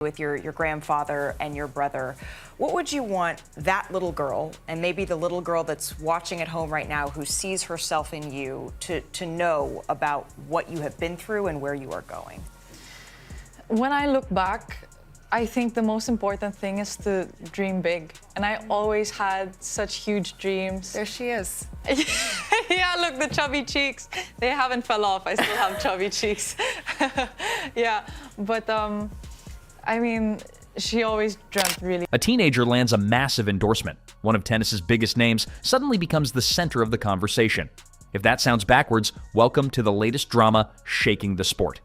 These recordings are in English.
with your grandfather and your brother. What would you want that little girl, and maybe the little girl that's watching at home right now who sees herself in you, to know about what you have been through and where you are going? When I look back, I think the most important thing is to dream big. And I always had such huge dreams. There she is. Yeah, look, the chubby cheeks. They haven't fell off. I still have chubby cheeks. Yeah, but I mean, she always dreamt really. A teenager lands a massive endorsement. One of tennis's biggest names suddenly becomes the center of the conversation. If that sounds backwards, welcome to the latest drama shaking the sport.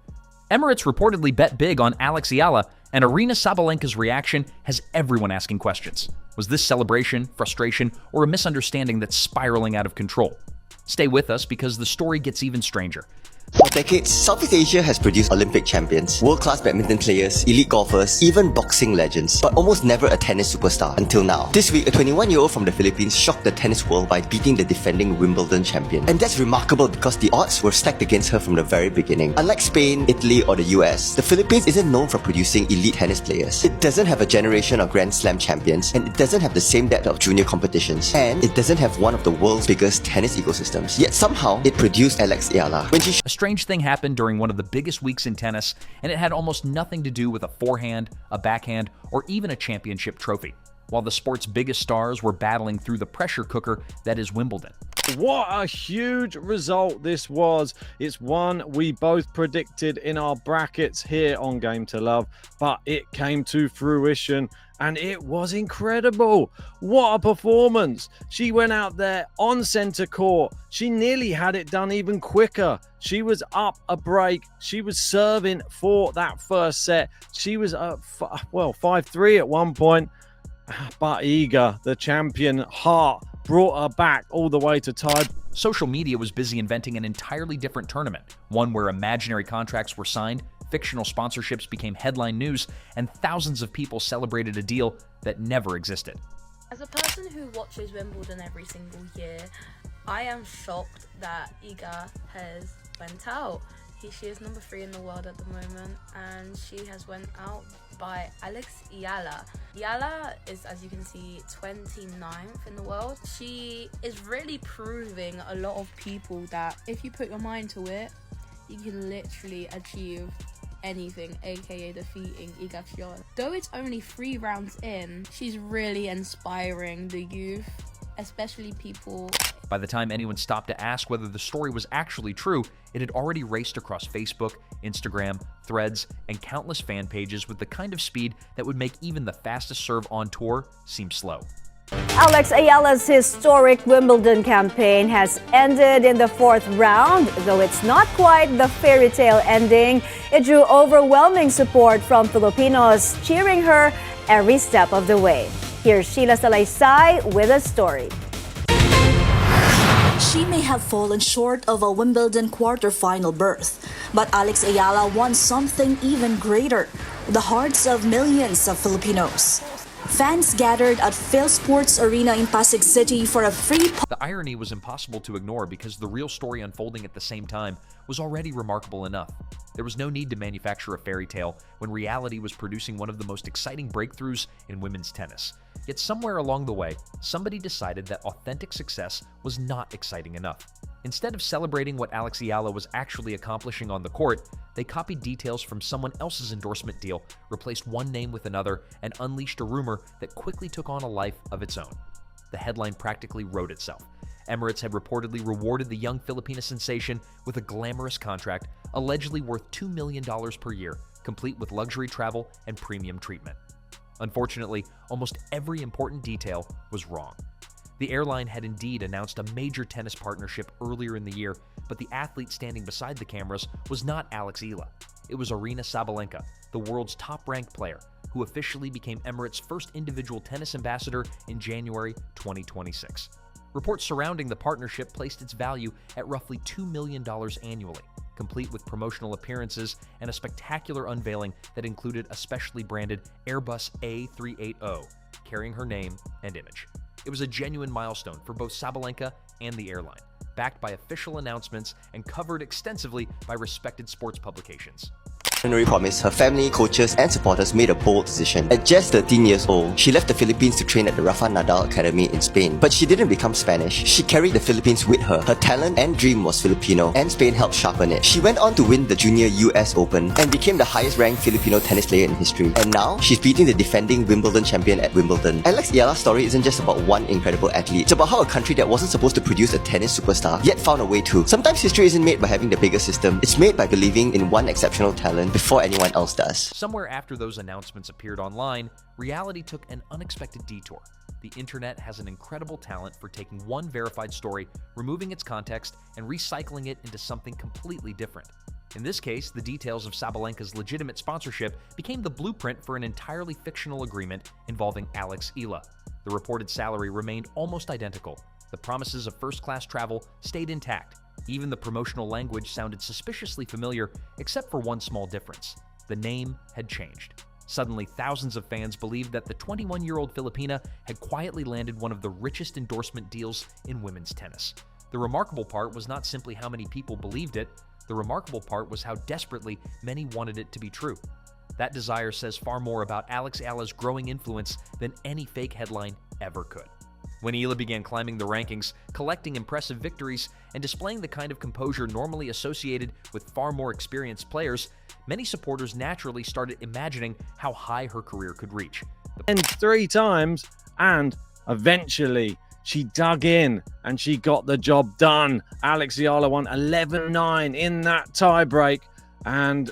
Emirates reportedly bet big on Alex Eala, and Aryna Sabalenka's reaction has everyone asking questions. Was this celebration, frustration, or a misunderstanding that's spiraling out of control? Stay with us because the story gets even stranger. For decades, Southeast Asia has produced Olympic champions, world-class badminton players, elite golfers, even boxing legends, but almost never a tennis superstar until now. This week, a 21-year-old from the Philippines shocked the tennis world by beating the defending Wimbledon champion. And that's remarkable because the odds were stacked against her from the very beginning. Unlike Spain, Italy, or the US, the Philippines isn't known for producing elite tennis players. It doesn't have a generation of Grand Slam champions, and it doesn't have the same depth of junior competitions, and it doesn't have one of the world's biggest tennis ecosystems. Yet somehow, it produced Alex Eala. When she A strange thing happened during one of the biggest weeks in tennis, and it had almost nothing to do with a forehand, a backhand, or even a championship trophy, while the sport's biggest stars were battling through the pressure cooker that is Wimbledon. What a huge result this was. It's one we both predicted in our brackets here on Game to Love, but it came to fruition and it was incredible. What a performance. She went out there on centre court. She nearly had it done even quicker. She was up a break. She was serving for that first set. She was 5-3 at one point, but Iga, the champion heart, brought her back all the way to tie. Social media was busy inventing an entirely different tournament, one where imaginary contracts were signed, fictional sponsorships became headline news, and thousands of people celebrated a deal that never existed. As a person who watches Wimbledon every single year, I am shocked that Iga has went out. She is number 3 in the world at the moment, and she has went out by Alex Eala. Eala is, as you can see, 29th in the world. She is really proving a lot of people that if you put your mind to it, you can literally achieve anything, aka defeating Iga Swiatek. Though it's only 3 rounds in, she's really inspiring the youth, especially people. By the time anyone stopped to ask whether the story was actually true, it had already raced across Facebook, Instagram, Threads, and countless fan pages with the kind of speed that would make even the fastest serve on tour seem slow. Alex Eala's historic Wimbledon campaign has ended in the 4th round. Though it's not quite the fairy tale ending, it drew overwhelming support from Filipinos, cheering her every step of the way. Here's Sheila Salaysay with a story. She may have fallen short of a Wimbledon quarterfinal berth, but Alex Eala won something even greater, the hearts of millions of Filipinos. Fans gathered at PhilSports Arena in Pasig City for a free. The irony was impossible to ignore because the real story unfolding at the same time was already remarkable enough. There was no need to manufacture a fairy tale when reality was producing one of the most exciting breakthroughs in women's tennis. Yet somewhere along the way, somebody decided that authentic success was not exciting enough. Instead of celebrating what Alex Eala was actually accomplishing on the court, they copied details from someone else's endorsement deal, replaced one name with another, and unleashed a rumor that quickly took on a life of its own. The headline practically wrote itself. Emirates had reportedly rewarded the young Filipina sensation with a glamorous contract, allegedly worth $2 million per year, complete with luxury travel and premium treatment. Unfortunately, almost every important detail was wrong. The Airline had indeed announced a major tennis partnership earlier in the year, but the athlete standing beside the cameras was not Alex Eala. It was Aryna Sabalenka, the world's top-ranked player, who officially became Emirates' first individual tennis ambassador in January 2026. Reports surrounding the partnership placed its value at roughly $2 million annually, complete with promotional appearances and a spectacular unveiling that included a specially branded Airbus A380, carrying her name and image. It was a genuine milestone for both Sabalenka and the Airline, backed by official announcements and covered extensively by respected sports publications. promise, her family, coaches, and supporters made a bold decision. At just 13 years old, she left the Philippines to train at the Rafa Nadal Academy in Spain. But she didn't become Spanish. She carried the Philippines with her. Her talent and dream was Filipino, and Spain helped sharpen it. She went on to win the Junior US Open and became the highest-ranked Filipino tennis player in history. And now, she's beating the defending Wimbledon champion at Wimbledon. Alex Eala's story isn't just about one incredible athlete. It's about how a country that wasn't supposed to produce a tennis superstar, yet found a way to. Sometimes history isn't made by having the bigger system. It's made by believing in one exceptional talent before anyone else does. Somewhere after those announcements appeared online, reality took an unexpected detour. The internet has an incredible talent for taking one verified story, removing its context, and recycling it into something completely different. In this case, the details of Sabalenka's legitimate sponsorship became the blueprint for an entirely fictional agreement involving Alex Eala. The reported salary remained almost identical. The promises of first-class travel stayed intact. Even the promotional language sounded suspiciously familiar, except for one small difference. The name had changed. Suddenly, thousands of fans believed that the 21-year-old Filipina had quietly landed one of the richest endorsement deals in women's tennis. The remarkable part was not simply how many people believed it. The remarkable part was how desperately many wanted it to be true. That desire says far more about Alex Eala's growing influence than any fake headline ever could. When Eala began climbing the rankings, collecting impressive victories, and displaying the kind of composure normally associated with far more experienced players, many supporters naturally started imagining how high her career could reach. And 3 times, and eventually she dug in and she got the job done. Alex Eala won 11-9 in that tiebreak, and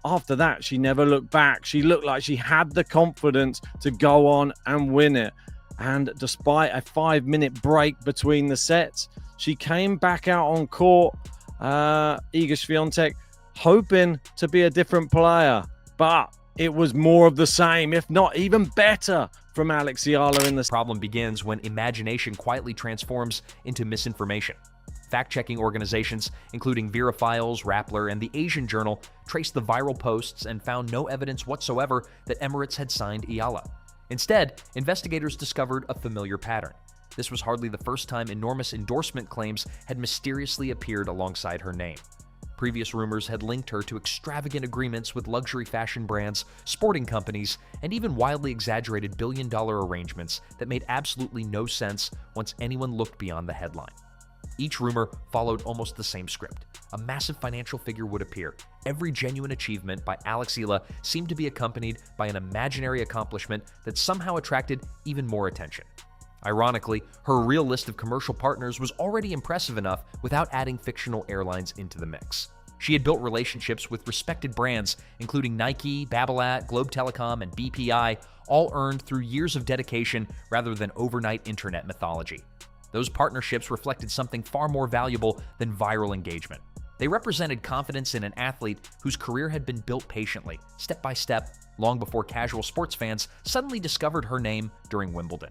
after that she never looked back. She looked like she had the confidence to go on and win it. And despite a 5-minute break between the sets, she came back out on court, Iga Swiatek, hoping to be a different player. But it was more of the same, if not even better, from Alex Eala in the problem begins when imagination quietly transforms into misinformation. Fact-checking organizations, including Verifiles, Rappler, and the Asian Journal, traced the viral posts and found no evidence whatsoever that Emirates had signed Eala. Instead, investigators discovered a familiar pattern. This was hardly the first time enormous endorsement claims had mysteriously appeared alongside her name. Previous rumors had linked her to extravagant agreements with luxury fashion brands, sporting companies, and even wildly exaggerated billion-dollar arrangements that made absolutely no sense once anyone looked beyond the headline. Each rumor followed almost the same script. A massive financial figure would appear. Every genuine achievement by Alex Eala seemed to be accompanied by an imaginary accomplishment that somehow attracted even more attention. Ironically, her real list of commercial partners was already impressive enough without adding fictional airlines into the mix. She had built relationships with respected brands, including Nike, Babolat, Globe Telecom, and BPI, all earned through years of dedication rather than overnight internet mythology. Those partnerships reflected something far more valuable than viral engagement. They represented confidence in an athlete whose career had been built patiently, step by step, long before casual sports fans suddenly discovered her name during Wimbledon.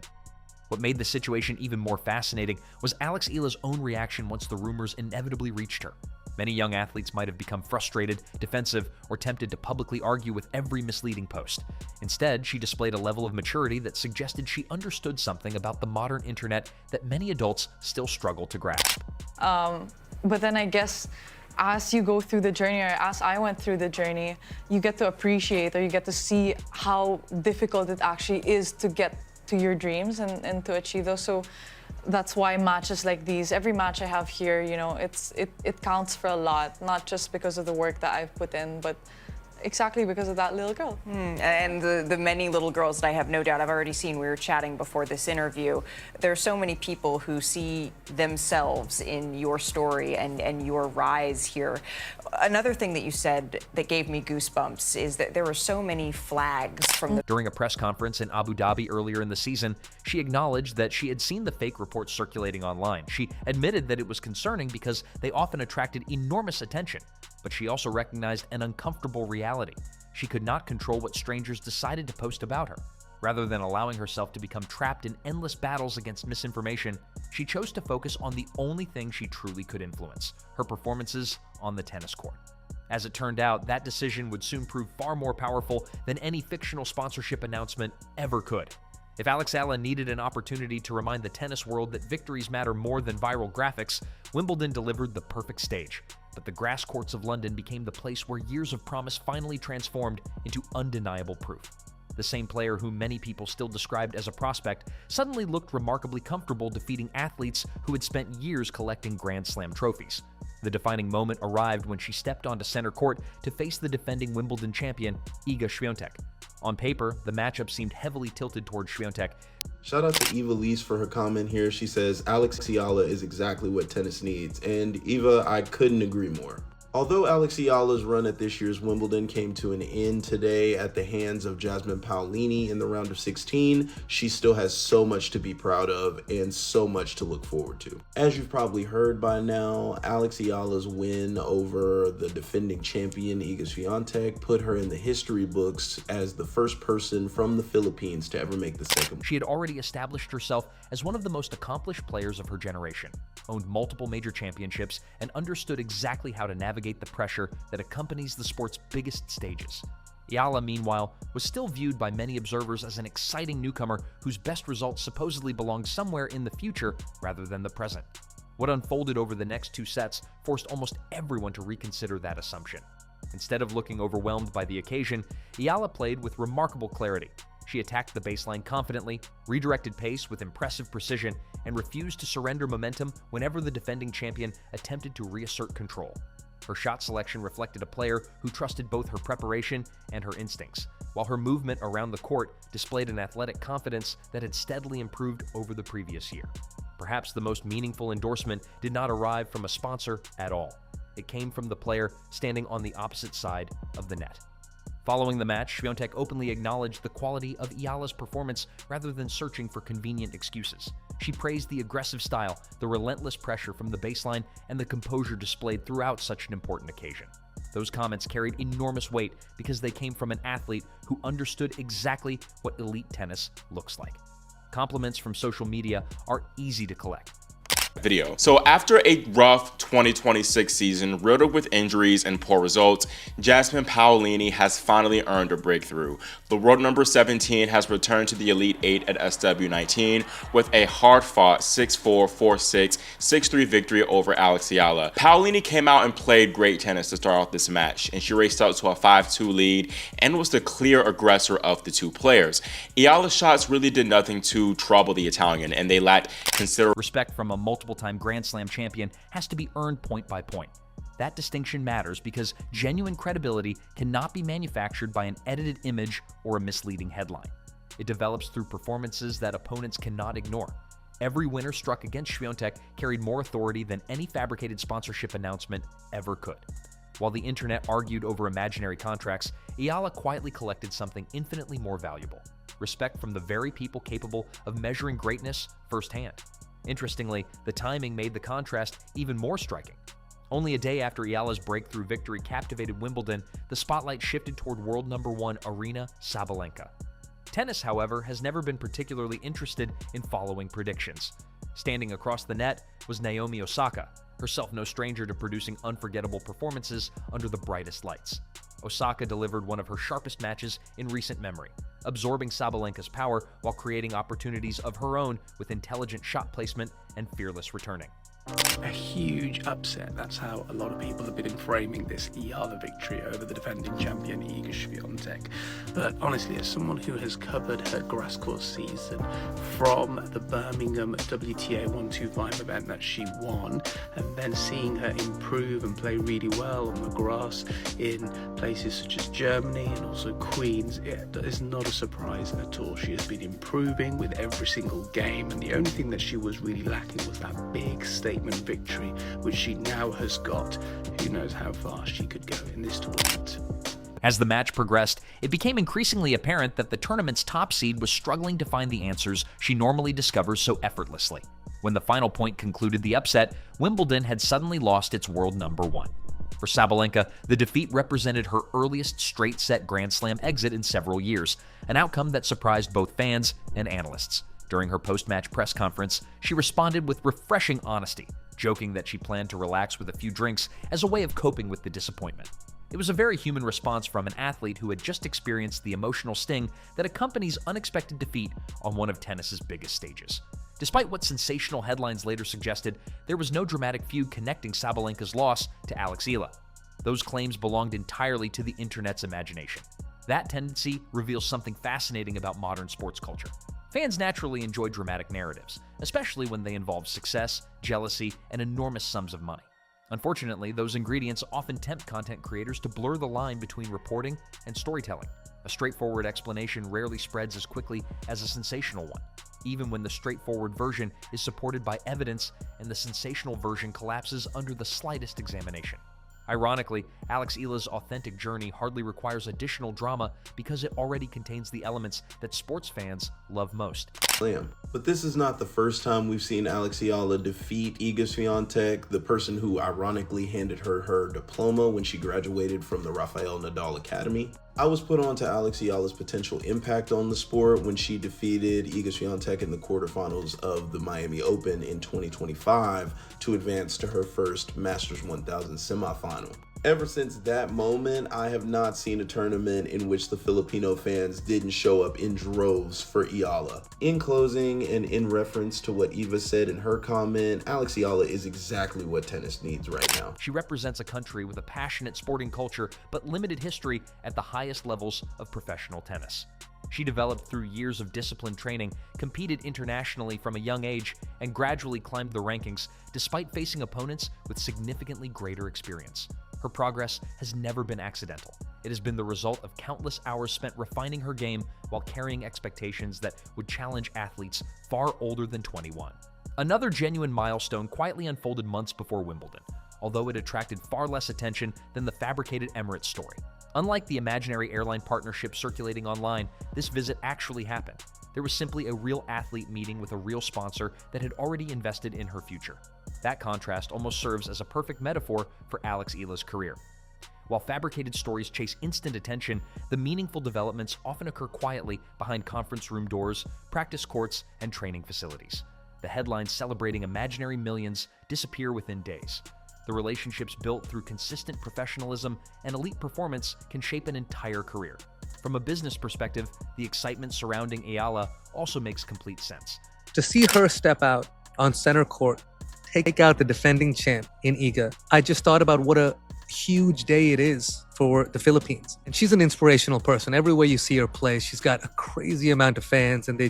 What made the situation even more fascinating was Alex Eala's own reaction once the rumors inevitably reached her. Many young athletes might have become frustrated, defensive, or tempted to publicly argue with every misleading post. Instead, she displayed a level of maturity that suggested she understood something about the modern internet that many adults still struggle to grasp. But then I guess as you go through the journey, or as I went through the journey, you get to appreciate, or you get to see how difficult it actually is to get to your dreams and to achieve those. So that's why matches like these, every match I have here, you know, it counts for a lot, not just because of the work that I've put in, but exactly because of that little girl. And the many little girls that I have no doubt I've already seen. We were chatting before this interview. There are so many people who see themselves in your story and your rise here. Another thing that you said that gave me goosebumps is that there were so many flags from the... During a press conference in Abu Dhabi earlier in the season, she acknowledged that she had seen the fake reports circulating online. She admitted that it was concerning because they often attracted enormous attention. But she also recognized an uncomfortable reality. She could not control what strangers decided to post about her. Rather than allowing herself to become trapped in endless battles against misinformation, she chose to focus on the only thing she truly could influence, her performances on the tennis court. As it turned out, that decision would soon prove far more powerful than any fictional sponsorship announcement ever could. If Alex Eala needed an opportunity to remind the tennis world that victories matter more than viral graphics, Wimbledon delivered the perfect stage. but the grass courts of London became the place where years of promise finally transformed into undeniable proof. The same player whom many people still described as a prospect suddenly looked remarkably comfortable defeating athletes who had spent years collecting Grand Slam trophies. The defining moment arrived when she stepped onto center court to face the defending Wimbledon champion, Iga Świątek. On paper, the matchup seemed heavily tilted towards Świątek. Shout out to Eva Lees for her comment here. She says, Alex Eala is exactly what tennis needs. And Eva, I couldn't agree more. Although Alex Eala's run at this year's Wimbledon came to an end today at the hands of Jasmine Paolini in the round of 16, she still has so much to be proud of and so much to look forward to. As you've probably heard by now, Alex Eala's win over the defending champion Iga Świątek put her in the history books as the first person from the Philippines to ever make the second. She had already established herself as one of the most accomplished players of her generation, owned multiple major championships, and understood exactly how to navigate the pressure that accompanies the sport's biggest stages. Eala, meanwhile, was still viewed by many observers as an exciting newcomer whose best results supposedly belonged somewhere in the future rather than the present. What unfolded over the next two sets forced almost everyone to reconsider that assumption. Instead of looking overwhelmed by the occasion, Eala played with remarkable clarity. She attacked the baseline confidently, redirected pace with impressive precision, and refused to surrender momentum whenever the defending champion attempted to reassert control. Her shot selection reflected a player who trusted both her preparation and her instincts, while her movement around the court displayed an athletic confidence that had steadily improved over the previous year. Perhaps the most meaningful endorsement did not arrive from a sponsor at all. It came from the player standing on the opposite side of the net. Following the match, Świątek openly acknowledged the quality of Eala's performance rather than searching for convenient excuses. She praised the aggressive style, the relentless pressure from the baseline, and the composure displayed throughout such an important occasion. Those comments carried enormous weight because they came from an athlete who understood exactly what elite tennis looks like. Compliments from social media are easy to collect. Video. So after a rough 2026 season riddled with injuries and poor results, Jasmine Paolini has finally earned a breakthrough. The world number 17 has returned to the Elite 8 at SW19 with a hard-fought 6-4, 4-6, 6-3 victory over Alex Eala. Paolini came out and played great tennis to start off this match, and she raced up to a 5-2 lead and was the clear aggressor of the two players. Eala's shots really did nothing to trouble the Italian, and they lacked considerable respect from a multiple-time Grand Slam champion has to be earned point by point. That distinction matters because genuine credibility cannot be manufactured by an edited image or a misleading headline. It develops through performances that opponents cannot ignore. Every winner struck against Świątek carried more authority than any fabricated sponsorship announcement ever could. While the internet argued over imaginary contracts, Eala quietly collected something infinitely more valuable: respect from the very people capable of measuring greatness firsthand. Interestingly, the timing made the contrast even more striking. Only a day after Eala's breakthrough victory captivated Wimbledon, the spotlight shifted toward world number 1 Aryna Sabalenka. Tennis, however, has never been particularly interested in following predictions. Standing across the net was Naomi Osaka, herself no stranger to producing unforgettable performances under the brightest lights. Osaka delivered one of her sharpest matches in recent memory, absorbing Sabalenka's power while creating opportunities of her own with intelligent shot placement and fearless returning. A huge upset. That's how a lot of people have been framing this Eala victory over the defending champion Iga Świątek. But honestly, as someone who has covered her grass court season from the Birmingham WTA 125 event that she won, and then seeing her improve and play really well on the grass in places such as Germany and also Queens, it is not a surprise at all. She has been improving with every single game, and the only thing that she was really lacking was that big statement victory, which she now has got. Who knows how far she could go in this tournament. As the match progressed, it became increasingly apparent that the tournament's top seed was struggling to find the answers she normally discovers so effortlessly. When the final point concluded the upset, Wimbledon had suddenly lost its world number 1. For Sabalenka, the defeat represented her earliest straight-set Grand Slam exit in several years, an outcome that surprised both fans and analysts. During her post-match press conference, she responded with refreshing honesty, joking that she planned to relax with a few drinks as a way of coping with the disappointment. It was a very human response from an athlete who had just experienced the emotional sting that accompanies unexpected defeat on one of tennis's biggest stages. Despite what sensational headlines later suggested, there was no dramatic feud connecting Sabalenka's loss to Alex Eala. Those claims belonged entirely to the internet's imagination. That tendency reveals something fascinating about modern sports culture. Fans naturally enjoy dramatic narratives, especially when they involve success, jealousy, and enormous sums of money. Unfortunately, those ingredients often tempt content creators to blur the line between reporting and storytelling. A straightforward explanation rarely spreads as quickly as a sensational one, even when the straightforward version is supported by evidence and the sensational version collapses under the slightest examination. Ironically, Alex Eala's authentic journey hardly requires additional drama because it already contains the elements that sports fans love most. But this is not the first time we've seen Alex Eala defeat Iga Swiatek, the person who ironically handed her her diploma when she graduated from the Rafael Nadal Academy. I was put on to Alex Eala's potential impact on the sport when she defeated Iga Swiatek in the quarterfinals of the Miami Open in 2025 to advance to her first Masters 1000 semifinal. Ever since that moment, I have not seen a tournament in which the Filipino fans didn't show up in droves for Eala. In closing, and in reference to what Eva said in her comment, Alex Eala is exactly what tennis needs right now. She represents a country with a passionate sporting culture but limited history at the highest levels of professional tennis. She developed through years of disciplined training, competed internationally from a young age, and gradually climbed the rankings despite facing opponents with significantly greater experience. Her progress has never been accidental. It has been the result of countless hours spent refining her game while carrying expectations that would challenge athletes far older than 21. Another genuine milestone quietly unfolded months before Wimbledon, although it attracted far less attention than the fabricated Emirates story. Unlike the imaginary airline partnership circulating online, this visit actually happened. There was simply a real athlete meeting with a real sponsor that had already invested in her future. That contrast almost serves as a perfect metaphor for Alex Eala's career. While fabricated stories chase instant attention, the meaningful developments often occur quietly behind conference room doors, practice courts, and training facilities. The headlines celebrating imaginary millions disappear within days. The relationships built through consistent professionalism and elite performance can shape an entire career. From a business perspective, the excitement surrounding Eala also makes complete sense. To see her step out on center court, take out the defending champ in Iga, I just thought about what a huge day it is for the Philippines. And she's an inspirational person. Everywhere you see her play, she's got a crazy amount of fans, and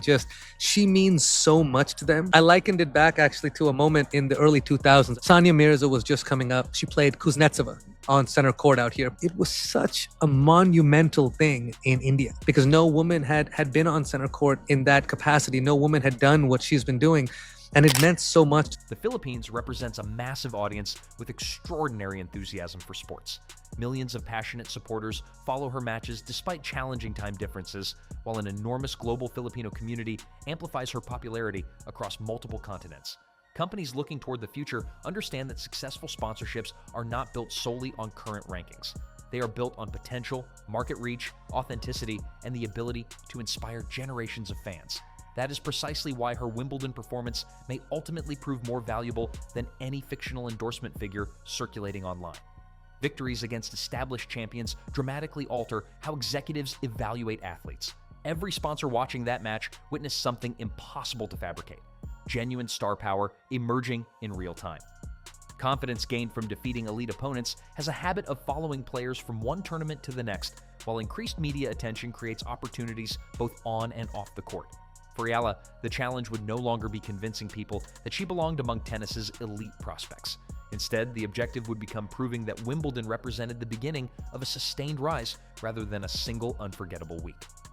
she means so much to them. I likened it back actually to a moment in the early 2000s. Sania Mirza was just coming up. She played Kuznetsova on center court out here. It was such a monumental thing in India because no woman had been on center court in that capacity. No woman had done what she's been doing. And it meant so much. The Philippines represents a massive audience with extraordinary enthusiasm for sports. Millions of passionate supporters follow her matches despite challenging time differences, while an enormous global Filipino community amplifies her popularity across multiple continents. Companies looking toward the future understand that successful sponsorships are not built solely on current rankings. They are built on potential, market reach, authenticity, and the ability to inspire generations of fans. That is precisely why her Wimbledon performance may ultimately prove more valuable than any fictional endorsement figure circulating online. Victories against established champions dramatically alter how executives evaluate athletes. Every sponsor watching that match witnessed something impossible to fabricate: genuine star power emerging in real time. Confidence gained from defeating elite opponents has a habit of following players from one tournament to the next, while increased media attention creates opportunities both on and off the court. For Eala, the challenge would no longer be convincing people that she belonged among tennis's elite prospects. Instead, the objective would become proving that Wimbledon represented the beginning of a sustained rise rather than a single unforgettable week.